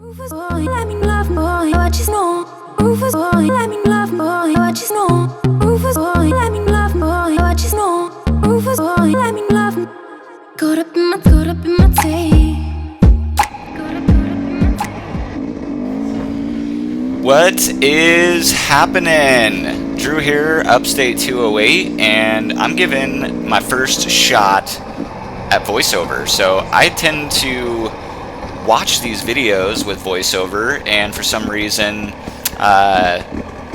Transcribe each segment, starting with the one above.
Rufus boy, let me love boy, what you know. Rufus boy, let me love boy, what you know. Rufus boy, let me love boy, what you know. Rufus boy, let me love. Caught up in my tape. What is happening? Drew here, Upstate 208, and I'm giving my first shot at voiceover. So I tend to watch these videos with voiceover, and for some reason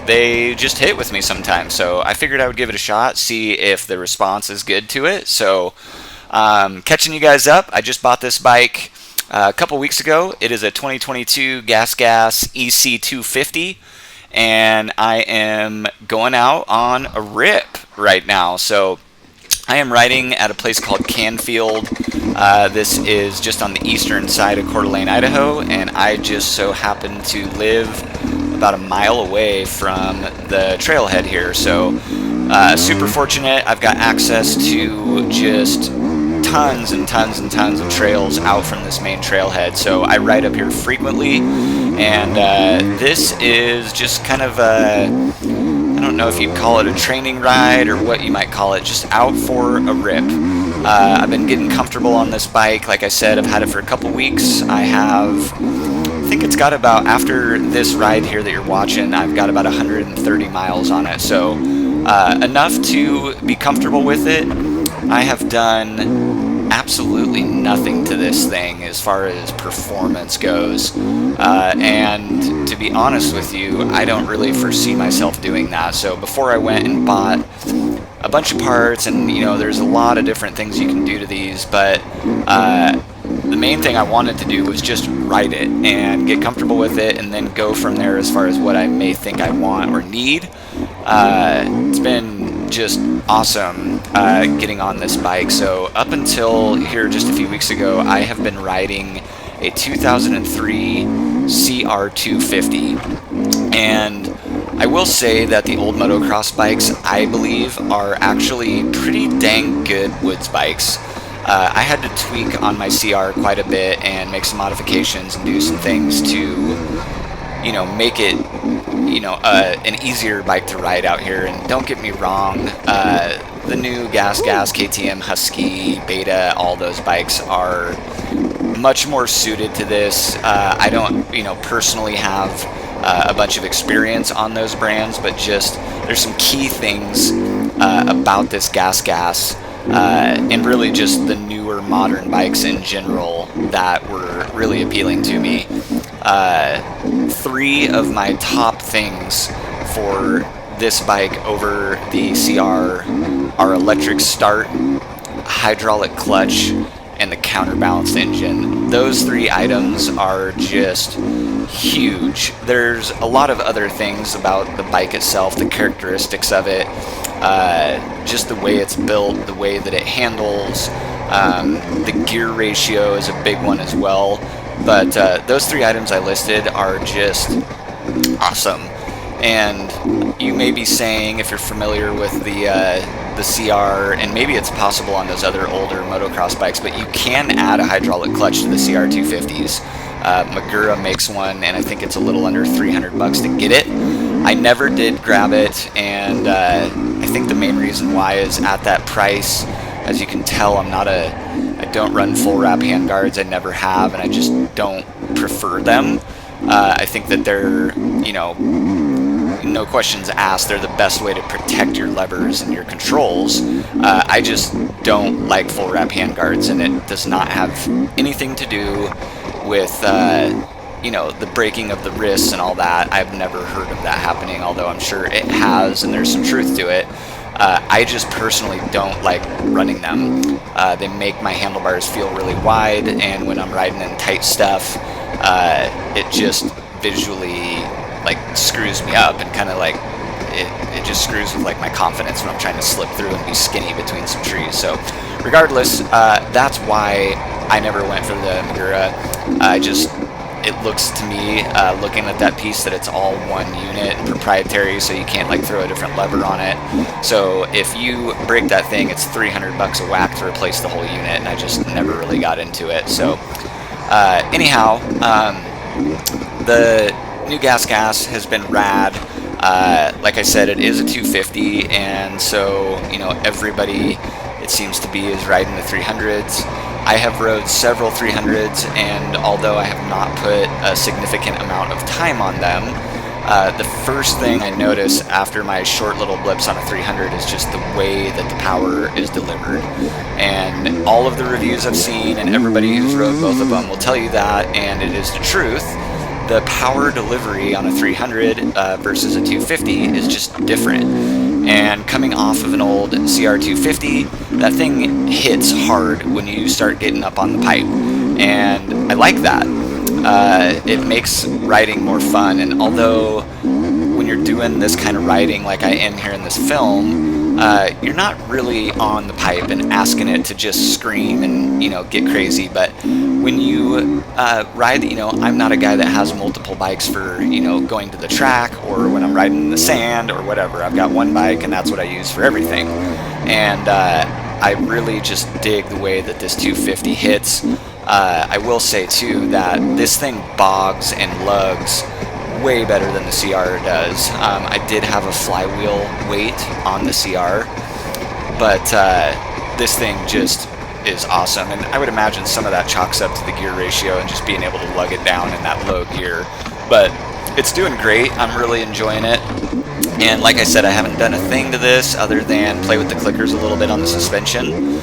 they just hit with me sometimes. So I figured I would give it a shot, see if the response is good to it. So catching you guys up, I just bought this bike a couple weeks ago. It is a 2022 Gasgas EC250, and I am going out on a rip right now. So I am riding at a place called Canfield. This is just on the eastern side of Coeur d'Alene, Idaho, and I just so happen to live about a mile away from the trailhead here. So super fortunate. I've got access to just tons and tons and tons of trails out from this main trailhead, so I ride up here frequently, and this is just kind of a, I don't know if you'd call it a training ride or what you might call it, just out for a rip. I've been getting comfortable on this bike. Like I said, I've had it for a couple weeks. I think it's got about, after this ride here that you're watching, I've got about 130 miles on it, so enough to be comfortable with it. I have done absolutely nothing to this thing as far as performance goes, and to be honest with you, I don't really foresee myself doing that. So before I went and bought a bunch of parts, and you know, there's a lot of different things you can do to these, but the main thing I wanted to do was just ride it and get comfortable with it, and then go from there as far as what I may think I want or need. It's been just awesome getting on this bike. So up until here just a few weeks ago, I have been riding a 2003 CR250, and I will say that the old motocross bikes, I believe, are actually pretty dang good woods bikes. I had to tweak on my CR quite a bit and make some modifications and do some things to, you know, make it, you know, an easier bike to ride out here. And don't get me wrong, the new Gasgas, KTM, Husky, Beta, all those bikes are much more suited to this. I don't, you know, personally have a bunch of experience on those brands, but just there's some key things about this Gasgas and really just the newer modern bikes in general that were really appealing to me. Three of my top things for this bike over the CR are electric start, hydraulic clutch, and the counterbalanced engine. Those three items are just huge. There's a lot of other things about the bike itself, the characteristics of it, just the way it's built, the way that it handles. The gear ratio is a big one as well. But those three items I listed are just awesome. And you may be saying, if you're familiar with the CR, and maybe it's possible on those other older motocross bikes, but you can add a hydraulic clutch to the CR250s. Magura makes one, and I think it's a little under $300 to get it. I never did grab it, and I think the main reason why is at that price. As you can tell, I don't run full wrap handguards. I never have, and I just don't prefer them. I think that they're, you know, no questions asked, they're the best way to protect your levers and your controls. I just don't like full wrap handguards, and it does not have anything to do with you know, the breaking of the wrists and all that. I've never heard of that happening, although I'm sure it has, and there's some truth to it. I just personally don't like running them. They make my handlebars feel really wide, and when I'm riding in tight stuff, it just visually like screws me up, and kind of like it just screws with like my confidence when I'm trying to slip through and be skinny between some trees. So regardless, that's why I never went for the Magura. It looks to me, looking at that piece, that it's all one unit and proprietary, so you can't like throw a different lever on it. So if you break that thing, it's $300 a whack to replace the whole unit, and I just never really got into it. So anyhow, the new Gasgas has been rad. Like I said, it is a 250, and so, you know, everybody, it seems to be, is riding the 300s. I have rode several 300s, and although I have not put a significant amount of time on them, the first thing I notice after my short little blips on a 300 is just the way that the power is delivered. And all of the reviews I've seen and everybody who's rode both of them will tell you that, and it is the truth. The power delivery on a 300 versus a 250 is just different. And coming off of an old CR250, that thing hits hard when you start getting up on the pipe. And I like that. It makes riding more fun, and although when you're doing this kind of riding like I am here in this film, you're not really on the pipe and asking it to just scream and, you know, get crazy. But when you ride, you know, I'm not a guy that has multiple bikes for, you know, going to the track or when I'm riding in the sand or whatever. I've got one bike and that's what I use for everything. And I really just dig the way that this 250 hits. I will say too that this thing bogs and lugs way better than the CR does. I did have a flywheel weight on the CR, but this thing just is awesome, and I would imagine some of that chalks up to the gear ratio and just being able to lug it down in that low gear. But it's doing great. I'm really enjoying it. And like I said, I haven't done a thing to this other than play with the clickers a little bit on the suspension.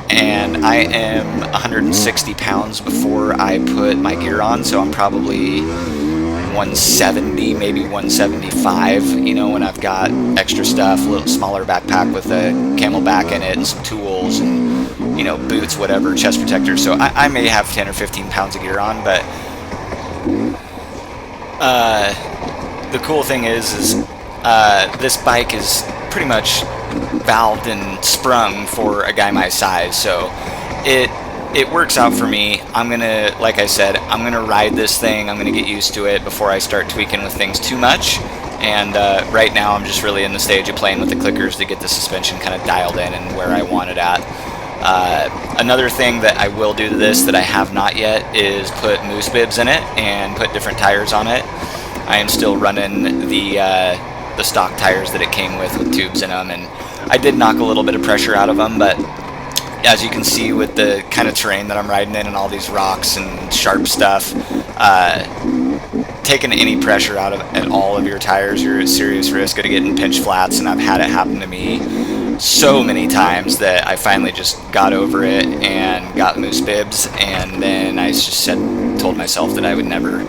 And I am 160 pounds before I put my gear on, so I'm probably 170, maybe 175, you know, when I've got extra stuff, a little smaller backpack with a Camelback in it and some tools and, you know, boots, whatever, chest protector. So I may have 10 or 15 pounds of gear on, but the cool thing is this bike is pretty much valved and sprung for a guy my size, so it works out for me. I'm gonna, like I said, I'm gonna ride this thing. I'm gonna get used to it before I start tweaking with things too much. And right now I'm just really in the stage of playing with the clickers to get the suspension kind of dialed in and where I want it at. Another thing that I will do to this that I have not yet is put moose bibs in it and put different tires on it. I am still running the stock tires that it came with tubes in them, and I did knock a little bit of pressure out of them, but as you can see with the kind of terrain that I'm riding in and all these rocks and sharp stuff, taking any pressure out of at all of your tires, you're at serious risk of getting pinch flats, and I've had it happen to me so many times that I finally just got over it and got moose bibs, and then I just told myself that I would never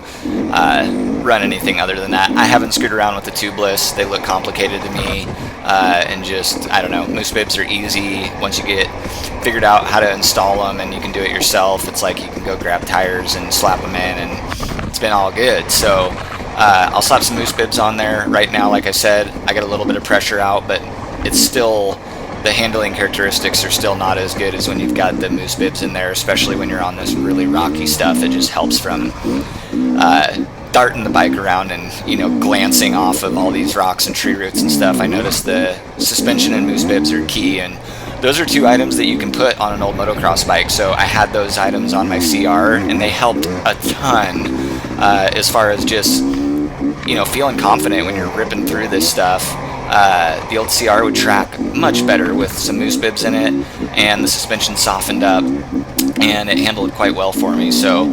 run anything other than that. I haven't screwed around with the tubeless. They look complicated to me, and just, I don't know, moose bibs are easy once you get figured out how to install them and you can do it yourself. It's like you can go grab tires and slap them in and it's been all good. So I'll slap some moose bibs on there right now. Like I said, I got a little bit of pressure out, but it's still, the handling characteristics are still not as good as when you've got the moose bibs in there, especially when you're on this really rocky stuff. It just helps from darting the bike around and, you know, glancing off of all these rocks and tree roots and stuff. I noticed the suspension and moose bibs are key, and those are two items that you can put on an old motocross bike. So I had those items on my CR, and they helped a ton as far as just, you know, feeling confident when you're ripping through this stuff. The old CR would track much better with some moose bibs in it, and the suspension softened up, and it handled quite well for me. So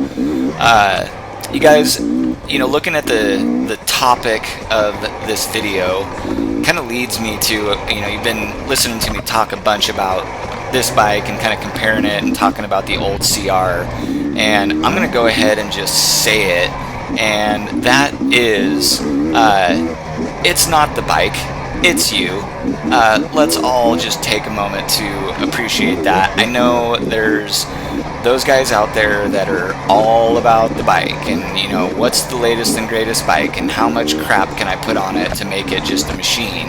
you guys, you know, looking at the topic of this video kind of leads me to, you know, you've been listening to me talk a bunch about this bike and kind of comparing it and talking about the old CR, and I'm going to go ahead and just say it, and that is, it's not the bike, it's you. Let's all just take a moment to appreciate that. I know there's those guys out there that are all about the bike and, you know, what's the latest and greatest bike and how much crap can I put on it to make it just a machine.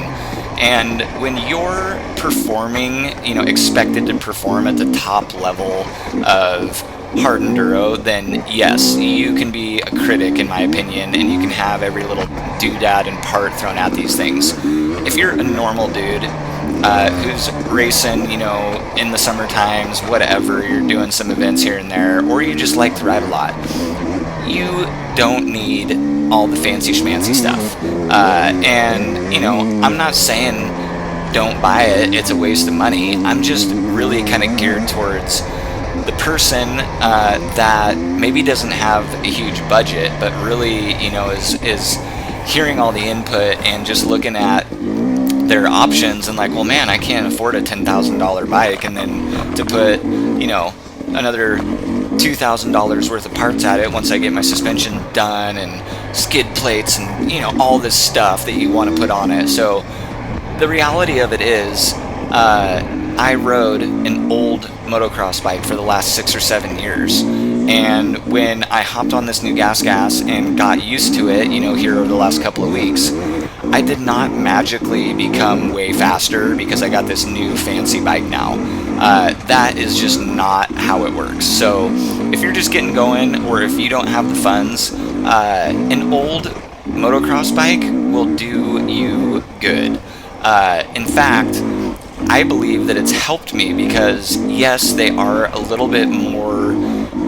And when you're performing, you know, expected to perform at the top level of hard enduro, then yes, you can be a critic in my opinion, and you can have every little doodad and part thrown at these things. If you're a normal dude who's racing, you know, in the summer times, whatever, you're doing some events here and there, or you just like to ride a lot, you don't need all the fancy schmancy stuff. And, you know, I'm not saying don't buy it, it's a waste of money. I'm just really kind of geared towards the person that maybe doesn't have a huge budget, but really, you know, is hearing all the input and just looking at their options and like, well, man, I can't afford a $10,000 bike, and then to put, you know, another $2,000 worth of parts at it once I get my suspension done and skid plates and, you know, all this stuff that you want to put on it. So the reality of it is, I rode an old motocross bike for the last 6 or 7 years, and when I hopped on this new Gasgas and got used to it, you know, here over the last couple of weeks, I did not magically become way faster because I got this new fancy bike now. That is just not how it works. So if you're just getting going, or if you don't have the funds, an old motocross bike will do you good. In fact, I believe that it's helped me because, yes, they are a little bit more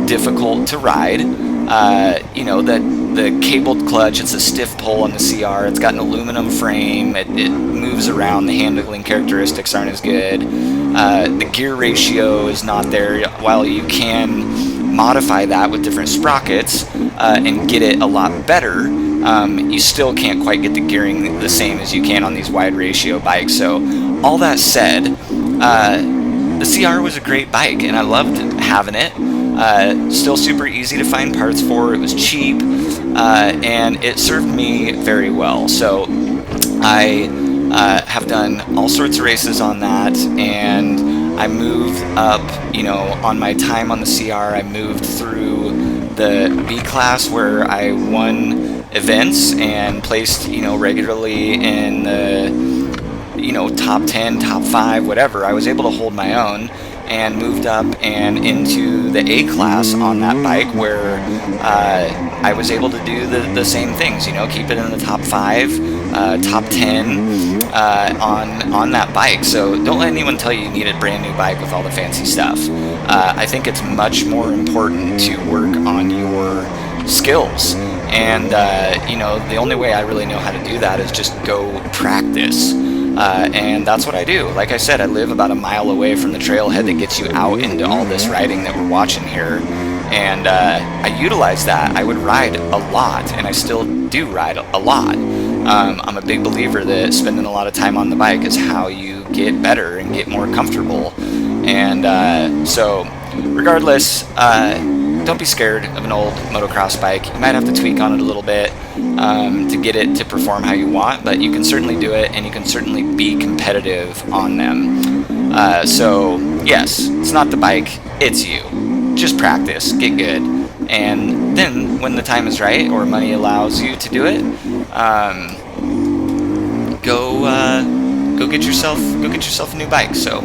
difficult to ride. You know, the cabled clutch, it's a stiff pull on the CR, it's got an aluminum frame, it moves around, the handling characteristics aren't as good. The gear ratio is not there. While you can modify that with different sprockets and get it a lot better, you still can't quite get the gearing the same as you can on these wide ratio bikes. So all that said, the CR was a great bike and I loved having it. Still super easy to find parts for, it was cheap, and it served me very well. So I have done all sorts of races on that, and I moved up, you know, on my time on the CR, I moved through the B class where I won events and placed, you know, regularly in the, you know, top 10, top 5, whatever. I was able to hold my own and moved up and into the A class on that bike where I was able to do the same things, you know, keep it in the top 5, top 10 on that bike. So don't let anyone tell you need a brand new bike with all the fancy stuff. I think it's much more important to work on your skills, and you know, the only way I really know how to do that is just go practice. And that's what I do. Like I said, I live about a mile away from the trailhead that gets you out into all this riding that we're watching here, and I utilize that. I would ride a lot, and I still do ride a lot. I'm a big believer that spending a lot of time on the bike is how you get better and get more comfortable. And so regardless, don't be scared of an old motocross bike. You might have to tweak on it a little bit to get it to perform how you want, but you can certainly do it, and you can certainly be competitive on them. So yes, it's not the bike, it's you. Just practice, get good, and then when the time is right or money allows you to do it, go get yourself a new bike. So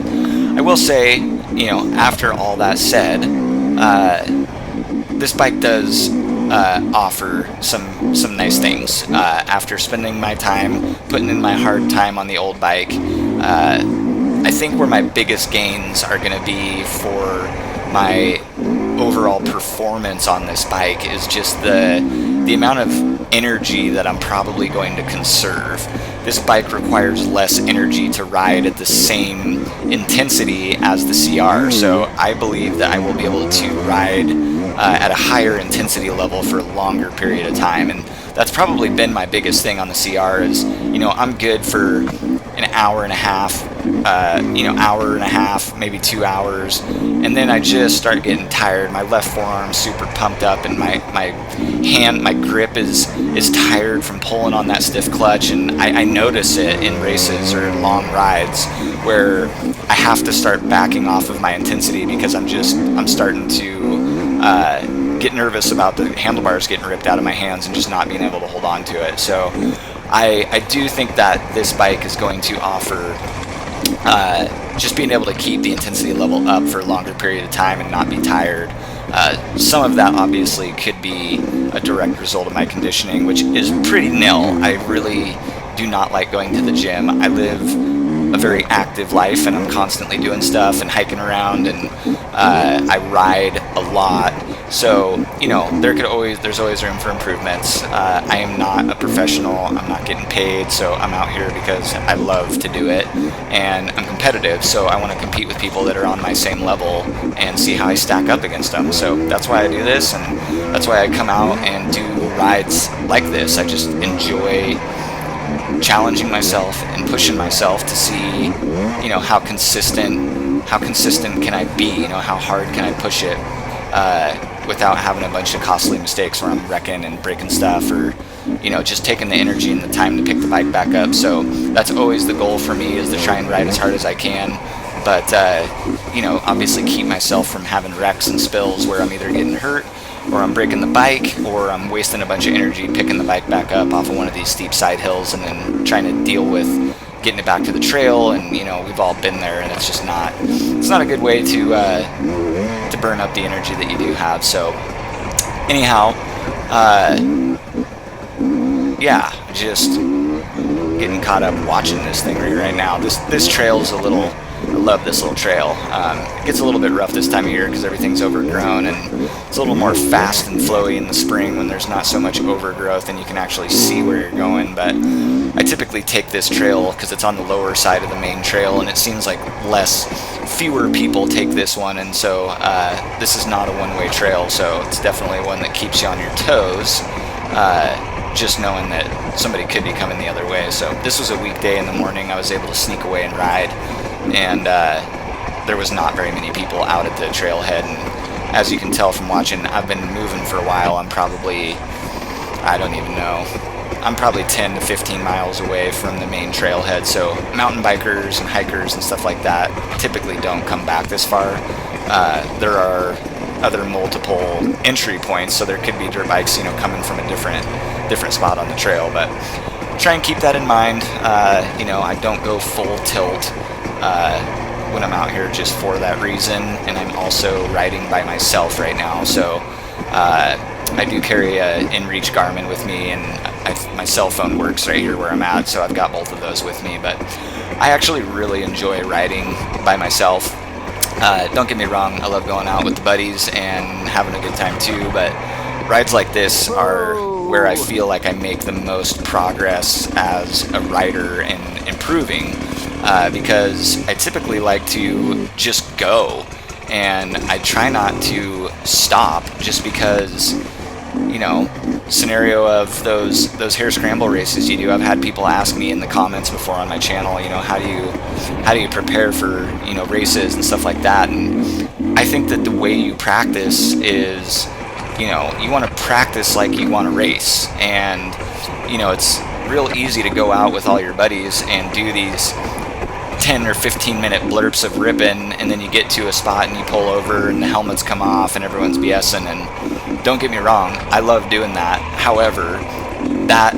I will say, you know, after all that said, this bike does offer some nice things. After spending my time putting in my hard time on the old bike, I think where my biggest gains are going to be for my overall performance on this bike is just the amount of energy that I'm probably going to conserve. This bike requires less energy to ride at the same intensity as the CR, so I believe that I will be able to ride at a higher intensity level for a longer period of time. And that's probably been my biggest thing on the CR is, you know, I'm good for an hour and a half, maybe 2 hours, and then I just start getting tired. My left forearm's super pumped up, and my grip is tired from pulling on that stiff clutch, and I notice it in races or long rides where I have to start backing off of my intensity because I'm starting to get nervous about the handlebars getting ripped out of my hands and just not being able to hold on to it. So I do think that this bike is going to offer just being able to keep the intensity level up for a longer period of time and not be tired. Some of that obviously could be a direct result of my conditioning, which is pretty nil. I really do not like going to the gym. I live a very active life, and I'm constantly doing stuff and hiking around, and I ride a lot. So, there's always room for improvements. I am not a professional. I'm not getting paid, so I'm out here because I love to do it, and I'm competitive, so I want to compete with people that are on my same level and see how I stack up against them. So that's why I do this, and that's why I come out and do rides like this. I just enjoy challenging myself and pushing myself to see, how consistent can I be, how hard can I push it without having a bunch of costly mistakes where I'm wrecking and breaking stuff, or just taking the energy and the time to pick the bike back up. So that's always the goal for me, is to try and ride as hard as I can, but obviously keep myself from having wrecks and spills where I'm either getting hurt, or I'm breaking the bike, or I'm wasting a bunch of energy picking the bike back up off of one of these steep side hills and then trying to deal with getting it back to the trail. And we've all been there, and it's not a good way to burn up the energy that you do have. So anyhow, just getting caught up watching this thing right now. This trail's I love this little trail. It gets a little bit rough this time of year because everything's overgrown, and it's a little more fast and flowy in the spring when there's not so much overgrowth and you can actually see where you're going. But I typically take this trail because it's on the lower side of the main trail, and it seems like fewer people take this one, and so this is not a one-way trail, so it's definitely one that keeps you on your toes, just knowing that somebody could be coming the other way. So this was a weekday in the morning. I was able to sneak away and ride, and there was not very many people out at the trailhead, and as you can tell from watching, I've been moving for a while. I'm probably 10 to 15 miles away from the main trailhead, so mountain bikers and hikers and stuff like that typically don't come back this far. There are other multiple entry points, so there could be dirt bikes coming from a different spot on the trail, but try and keep that in mind. I don't go full tilt when I'm out here just for that reason, and I'm also riding by myself right now, so I do carry a InReach Garmin with me, and my cell phone works right here where I'm at, so I've got both of those with me. But I actually really enjoy riding by myself. Don't get me wrong, I love going out with the buddies and having a good time too, but rides like this are where I feel like I make the most progress as a rider and improving, because I typically like to just go, and I try not to stop, just because scenario of those hare scramble races you do. I've had people ask me in the comments before on my channel, how do you prepare for races and stuff like that, and I think that the way you practice is you want to practice like you want to race, and it's real easy to go out with all your buddies and do these 10 or 15 minute blurps of ripping, and then you get to a spot and you pull over and the helmets come off and everyone's BSing, and don't get me wrong, I love doing that. However, that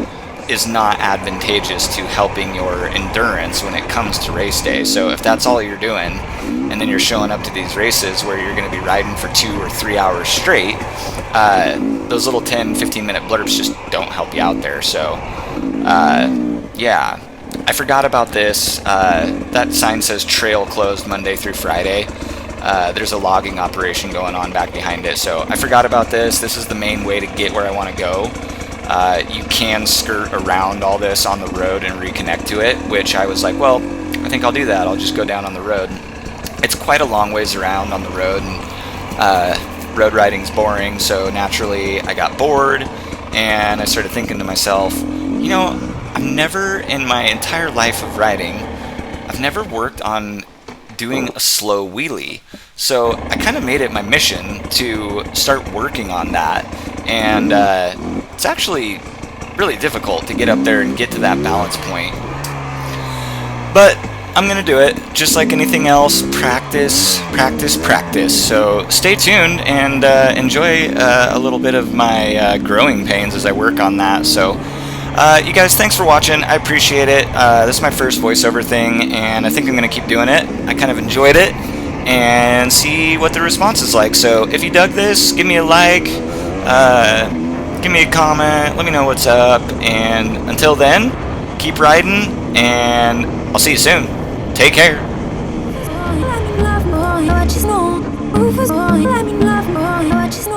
is not advantageous to helping your endurance when it comes to race day. So if that's all you're doing, and then you're showing up to these races where you're going to be riding for 2 or 3 hours straight, those little 10-15 minute blurps just don't help you out there. So I forgot about this. That sign says trail closed Monday through Friday. There's a logging operation going on back behind it, so I forgot about this. This is the main way to get where I want to go. You can skirt around all this on the road and reconnect to it, which I was like, well, I think I'll do that. I'll just go down on the road. It's quite a long ways around on the road, and road riding's boring, so naturally I got bored, and I started thinking to myself, I've never, in my entire life of riding, I've never worked on doing a slow wheelie. So I kind of made it my mission to start working on that. And it's actually really difficult to get up there and get to that balance point. But I'm going to do it. Just like anything else, practice, practice, practice. So stay tuned and enjoy a little bit of my growing pains as I work on that. So you guys, thanks for watching. I appreciate it. This is my first voiceover thing, and I think I'm going to keep doing it. I kind of enjoyed it, and see what the response is like. So if you dug this, give me a like, give me a comment, let me know what's up, and until then, keep riding, and I'll see you soon. Take care. Let me love more, what you know. Rufus boy, let me love more, what you know.